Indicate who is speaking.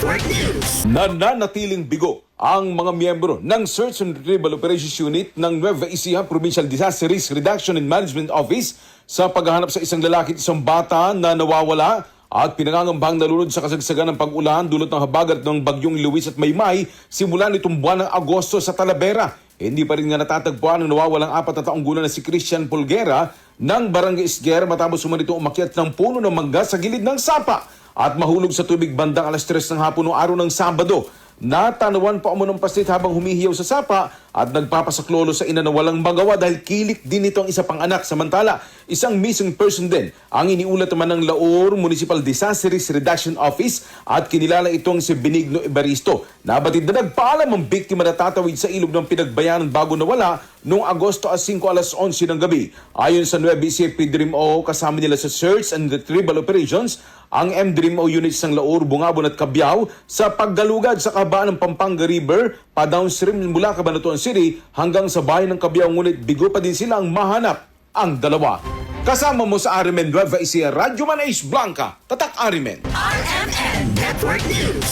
Speaker 1: Network News.
Speaker 2: Nananatiling bigo ang mga miyembro ng Search and Retrieval Operations Unit ng Nueva Ecija Provincial Disaster Risk Reduction and Management Office sa paghahanap sa isang lalaki at isang bata na nawawala at pinangangambahang nalunod sa kasagsagan ng pag-ulan dulot ng habagat ng bagyong Luis at Maymay simula nitong buwan ng Agosto sa Talavera. Hindi pa rin nga natatagpuan ang nawawalang 4 na taong gulang na si Christian Pulguera ng Barangay Isguera matapos umanito umakyat ng puno ng mangga sa gilid ng sapa at mahulog sa tubig bandang alas 3 ng hapon noong araw ng Sabado. Natanawan pa umunong paslit habang humihiyaw sa sapa at nagpapasaklolo sa ina na walang magawa dahil kilik din ito ang isa pang anak. Samantala, isang missing person din ang iniulat naman ng Laor Municipal Disaster Risk Reduction Office at kinilala itong si Benigno Ibaristo. Nabatid na nagpaalam ang biktima na tatawid sa ilog ng pinagbayanan bago nawala noong Agosto 5 alas 11 ng gabi. Ayon sa Nueva Ecija PDRIMO, kasama nila sa Search and Retrieval Operations ang MDRIMO units ng Laor, Bungabon at Cabiao sa paggalugad sa kabaan ng Pampanga River pa-downstream mula Cabanatuan City hanggang sa bayan ng Cabiao, ngunit bigo pa din silang mahanap ang dalawa. Kasama mo sa Arimen Nueva Ecija, Radyo Man Ace Blanca, Tatak Arimen.
Speaker 1: RMN Network News.